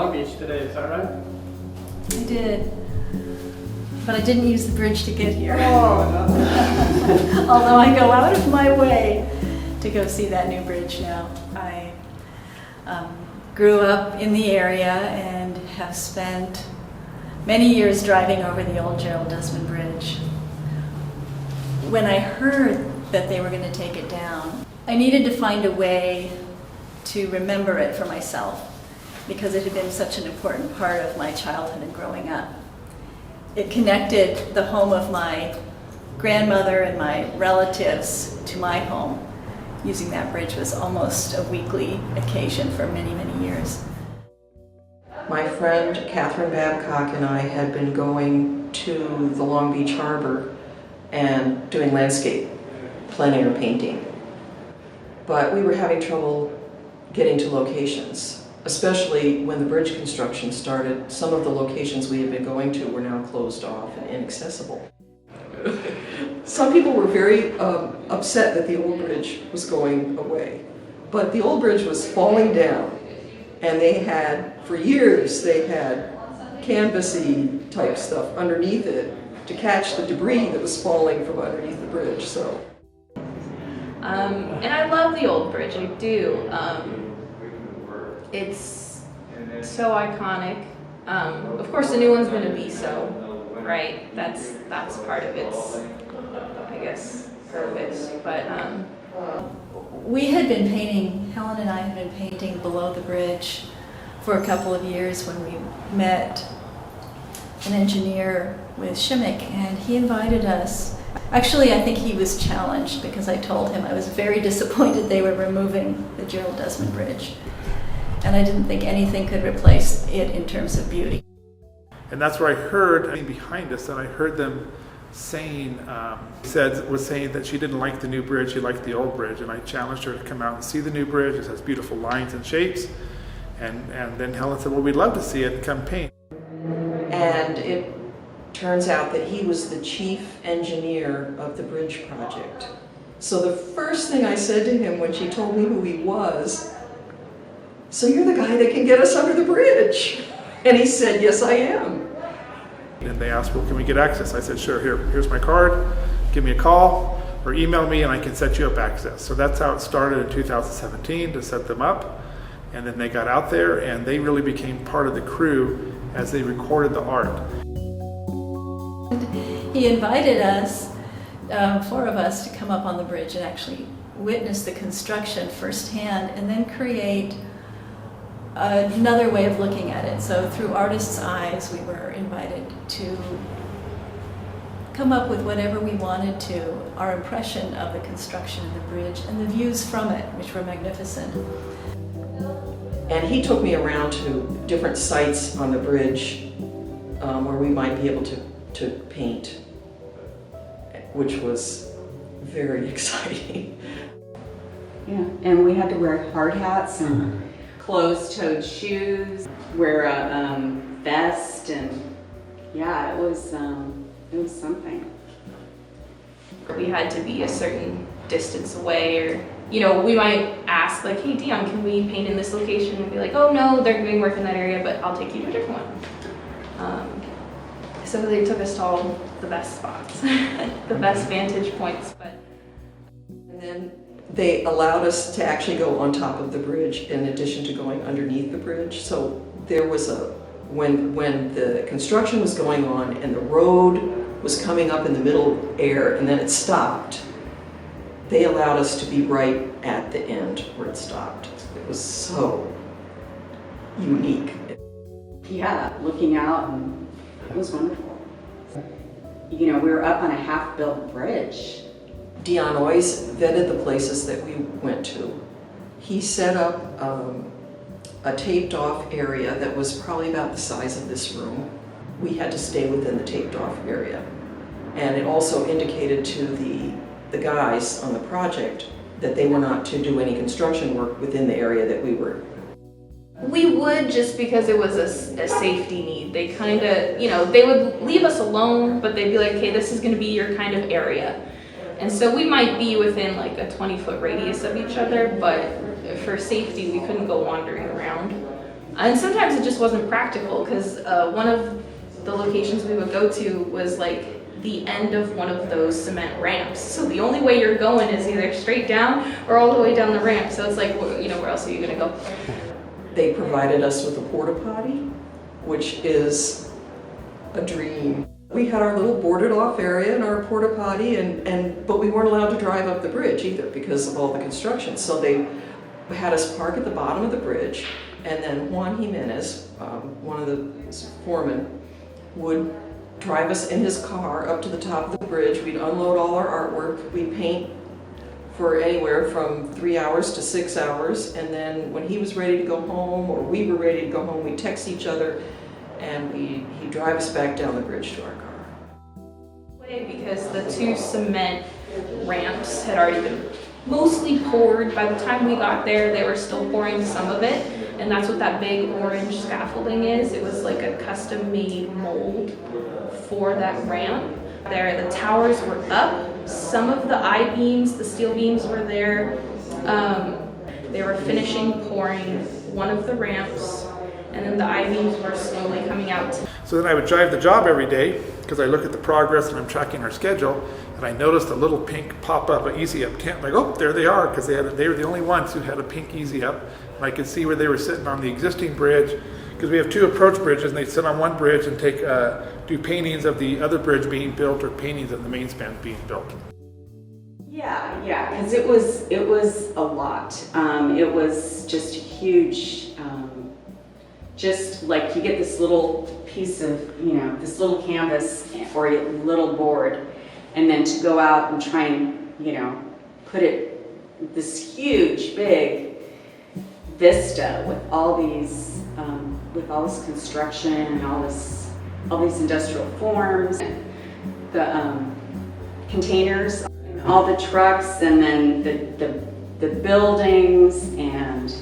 Long Beach today, is that right? I did. But I didn't use the bridge to get here. Oh, Although I go out of my way to go see that new bridge now. I grew up in the area and have spent many years driving over the old Gerald Desmond Bridge. When I heard that they were going to take it down, I needed to find a way to remember it for myself because it had been such an important part of my childhood and growing up. It connected the home of my grandmother and my relatives to my home. Using that bridge was almost a weekly occasion for many, many years. My friend Kathryn Babcock and I had been going to the Long Beach Harbor and doing landscape plein air painting. But we were having trouble getting to locations, especially when the bridge construction started. Some of the locations we had been going to were now closed off and inaccessible. Some people were very upset that the old bridge was going away, but the old bridge was falling down, and they had, for years, they had canvassy type stuff underneath it to catch the debris that was falling from underneath the bridge. So. And I love the old bridge, I do. It's so iconic. Of course, the new one's going to be so, right? That's part of its, I guess, purpose. But we had been painting, Helen and I had been painting below the bridge for a couple of years when we met an engineer with Shimmick, and he invited us. Actually, I think he was challenged because I told him I was very disappointed they were removing the Gerald Desmond Bridge. And I didn't think anything could replace it in terms of beauty. And that's where I heard behind us, and I heard them saying, was saying that she didn't like the new bridge, she liked the old bridge, and I challenged her to come out and see the new bridge. It has beautiful lines and shapes. And then Helen said, well, we'd love to see it and come paint. And it turns out that he was the chief engineer of the bridge project. So the first thing I said to him when she told me who he was, so you're the guy that can get us under the bridge? And he said, yes, I am. And they asked, well, can we get access? I said, sure, here's my card, give me a call or email me and I can set you up access. So that's how it started in 2017 to set them up. And then they got out there and they really became part of the crew as they recorded the art. He invited us, four of us, to come up on the bridge and actually witness the construction firsthand and then create another way of looking at it. So through artists' eyes, we were invited to come up with whatever we wanted to, our impression of the construction of the bridge and the views from it, which were magnificent. And he took me around to different sites on the bridge where we might be able to paint, which was very exciting. Yeah, and we had to wear hard hats and closed-toed shoes, wear a vest, and yeah, it was something. we had to be a certain distance away, or we might ask like, hey Dion, can we paint in this location? And be like, oh no, they're doing work in that area, but I'll take you to a different one. So they took us to all the best spots, the best vantage points. And then they allowed us to actually go on top of the bridge in addition to going underneath the bridge. So there was when the construction was going on and the road was coming up in the middle air and then it stopped, they allowed us to be right at the end where it stopped. It was so unique. Yeah, looking out, and it was wonderful. We were up on a half-built bridge. Dion always vetted the places that we went to. He set up a taped-off area that was probably about the size of this room. We had to stay within the taped-off area. And it also indicated to the guys on the project that they were not to do any construction work within the area that we were. We would, just because it was a safety need. They kind of, they would leave us alone, but they'd be like, okay, this is going to be your kind of area. And so we might be within like a 20-foot radius of each other, but for safety, we couldn't go wandering around. And sometimes it just wasn't practical because one of the locations we would go to was like the end of one of those cement ramps. So the only way you're going is either straight down or all the way down the ramp. So it's like, you know, where else are you gonna go? They provided us with a porta potty, which is a dream. We had our little boarded off area and our porta potty, but we weren't allowed to drive up the bridge either because of all the construction. So they had us park at the bottom of the bridge, and then Juan Jimenez, one of the foremen, would drive us in his car up to the top of the bridge. We'd unload all our artwork. We'd paint for anywhere from 3 hours to 6 hours, and then when he was ready to go home or we were ready to go home, we'd text each other and he'd drive us back down the bridge to our car. Because the 2 cement ramps had already been mostly poured. By the time we got there, they were still pouring some of it, and that's what that big orange scaffolding is. It was like a custom-made mold for that ramp. There, the towers were up. Some of the I-beams, the steel beams were there. They were finishing pouring one of the ramps, and then the I-beams were slowly coming out. So then I would drive the job every day because I look at the progress and I'm tracking our schedule, and I noticed a little pink pop-up, an Easy Up tent. Like, oh, there they are, because they were the only ones who had a pink Easy Up. And I could see where they were sitting on the existing bridge, because we have 2 approach bridges, and they sit on one bridge and do paintings of the other bridge being built or paintings of the main span being built. Yeah, because it was a lot. It was just huge. Just like you get this little piece of, you know, this little canvas or a little board, and then to go out and try and, you know, put it, this huge, big vista with all these, with all this construction and all these industrial forms, the containers, all the trucks, and then the buildings, and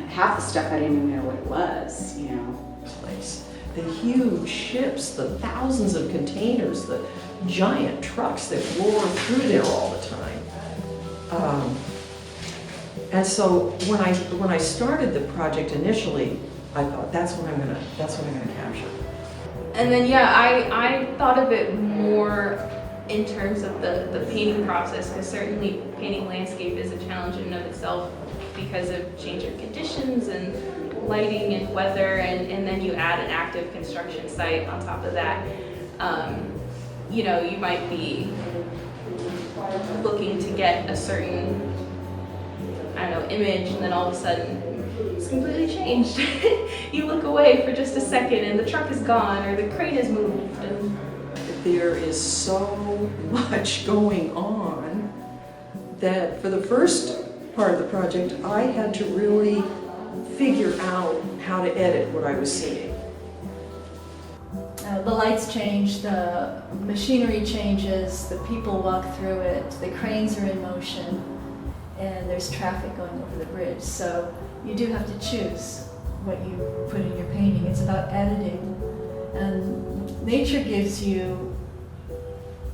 half the stuff I didn't even know what it was, you know. Place. The huge ships, the thousands of containers, the giant trucks that roar through there all the time. And so when I started the project initially, I thought that's what I'm gonna capture. And then I thought of it more in terms of the painting process, because certainly painting landscape is a challenge in and of itself because of changing conditions and lighting and weather, and then you add an active construction site on top of that. You know, you might be looking to get a certain, I don't know, image, and then all of a sudden it's completely changed. You look away for just a second and the truck is gone or the crane is moved. And there is so much going on that for the first part of the project, I had to really figure out how to edit what I was seeing. The lights change, the machinery changes, the people walk through it, the cranes are in motion, and there's traffic going over the bridge. So you do have to choose what you put in your painting. It's about editing. And nature gives you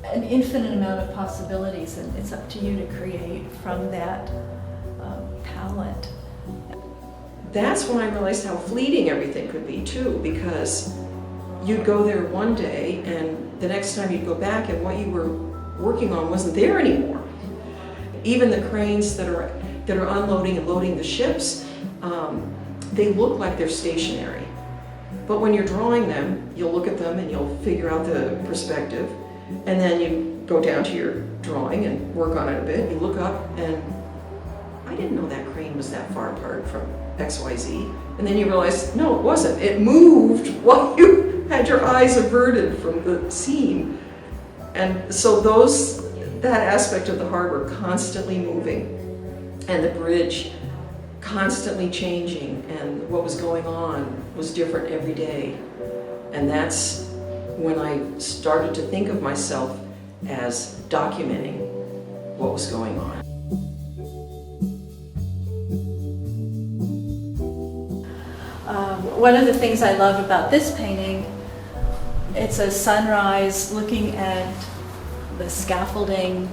an infinite amount of possibilities, and it's up to you to create from that palette. That's when I realized how fleeting everything could be too, because you'd go there one day and the next time you'd go back and what you were working on wasn't there anymore. Even the cranes that are unloading and loading the ships, they look like they're stationary. But when you're drawing them, you'll look at them and you'll figure out the perspective, and then you go down to your drawing and work on it a bit. You look up and I didn't know that crane was that far apart from XYZ. And then you realize, no, it wasn't. It moved while you had your eyes averted from the scene. And so that aspect of the harbor constantly moving, and the bridge constantly changing, and what was going on was different every day. And that's when I started to think of myself as documenting what was going on. One of the things I love about this painting, it's a sunrise looking at the scaffolding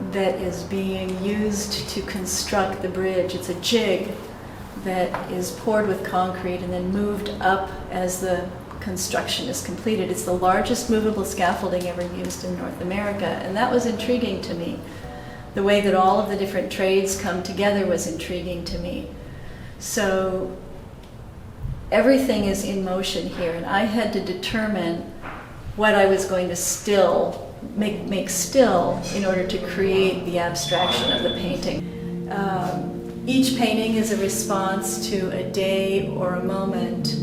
that is being used to construct the bridge. It's a jig that is poured with concrete and then moved up as the construction is completed. It's the largest movable scaffolding ever used in North America, and that was intriguing to me. The way that all of the different trades come together was intriguing to me. So everything is in motion here, and I had to determine what I was going to make still in order to create the abstraction of the painting. Each painting is a response to a day or a moment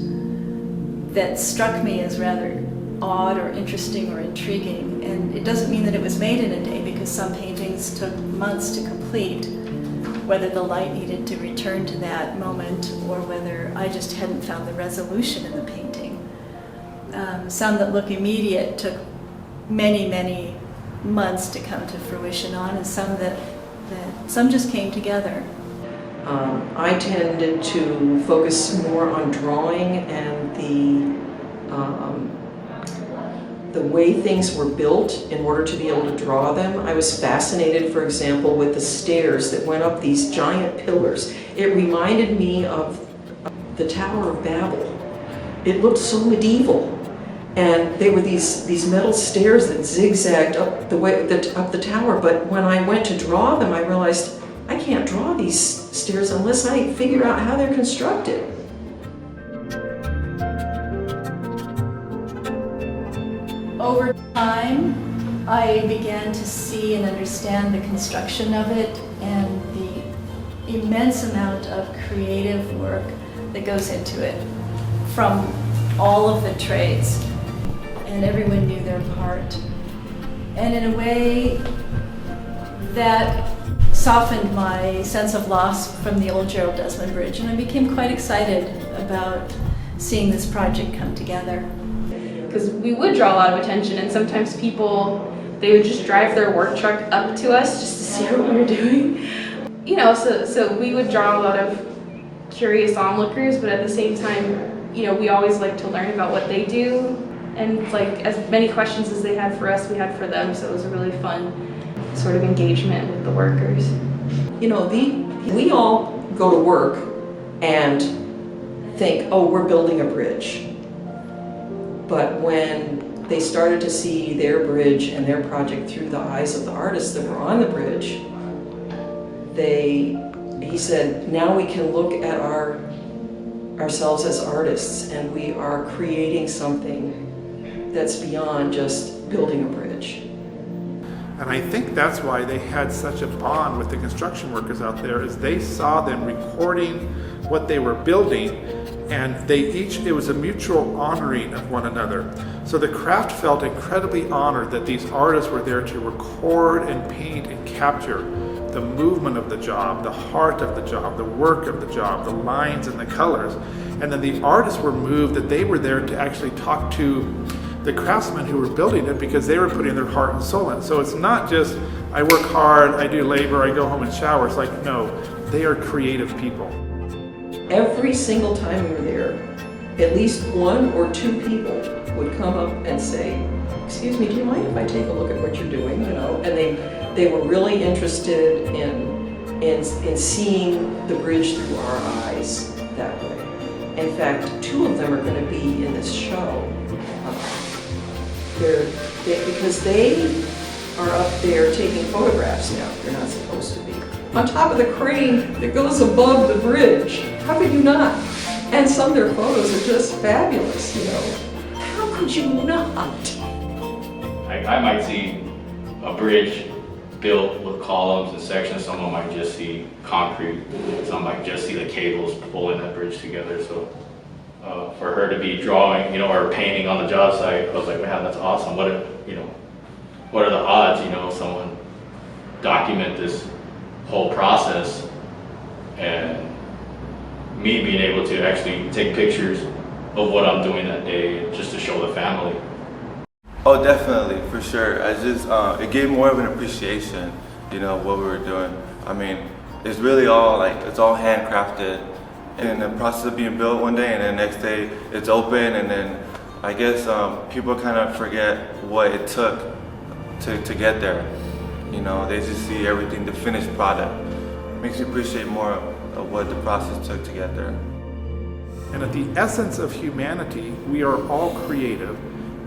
that struck me as rather odd or interesting or intriguing. And it doesn't mean that it was made in a day, because some paintings took months to complete, whether the light needed to return to that moment or whether I just hadn't found the resolution in the painting. Some that look immediate took many, many months to come to fruition on, and some just came together. I tended to focus more on drawing and the way things were built in order to be able to draw them. I was fascinated, for example, with the stairs that went up these giant pillars. It reminded me of the Tower of Babel. It looked so medieval. And they were these metal stairs that zigzagged up the tower. But when I went to draw them, I realized I can't draw these stairs unless I figure out how they're constructed. Over time, I began to see and understand the construction of it and the immense amount of creative work that goes into it from all of the trades. And everyone knew their part. And in a way that softened my sense of loss from the old Gerald Desmond Bridge, and I became quite excited about seeing this project come together. Because we would draw a lot of attention, and sometimes people, they would just drive their work truck up to us just to see what we were doing. You know, so we would draw a lot of curious onlookers, but at the same time, you know, we always like to learn about what they do. And like as many questions as they had for us, we had for them, so it was a really fun sort of engagement with the workers. You know, we all go to work and think, oh, we're building a bridge. But when they started to see their bridge and their project through the eyes of the artists that were on the bridge, he said, now we can look at ourselves as artists, and we are creating something that's beyond just building a bridge. And I think that's why they had such a bond with the construction workers out there, is they saw them recording what they were building, and it was a mutual honoring of one another. So the craft felt incredibly honored that these artists were there to record and paint and capture the movement of the job, the heart of the job, the work of the job, the lines and the colors. And then the artists were moved that they were there to actually talk to the craftsmen who were building it, because they were putting their heart and soul in. So it's not just, I work hard, I do labor, I go home and shower. It's like, no, they are creative people. Every single time we were there, at least one or two people would come up and say, excuse me, do you mind if I take a look at what you're doing? You know, and they were really interested in seeing the bridge through our eyes that way. In fact, two of them are going to be in this show. Because they are up there taking photographs now. They're not supposed to be. On top of the crane that goes above the bridge. How could you not? And some of their photos are just fabulous, you know. How could you not? I might see a bridge built with columns and sections. Someone might just see concrete. Some might just see the cables pulling that bridge together. So for her to be drawing, you know, or painting on the job site, I was like, man, that's awesome. What are the odds, you know, someone document this whole process, and me being able to actually take pictures of what I'm doing that day just to show the family. Oh, definitely, for sure. I just, it gave more of an appreciation, you know, what we were doing. I mean, it's really all like, it's all handcrafted, and in the process of being built one day, and then the next day it's open, and then I guess people kind of forget what it took to get there. You know, they just see everything, the finished product. Makes you appreciate more of what the process took to get there. And at the essence of humanity, we are all creative.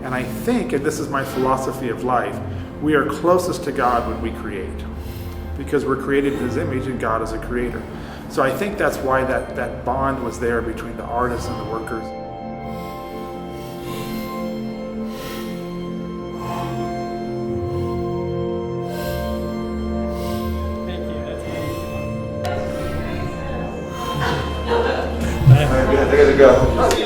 And I think, and this is my philosophy of life, we are closest to God when we create. Because we're created in His image and God is a creator. So I think that's why that bond was there between the artists and the workers. Thank you. That's All right, guys, I gotta go.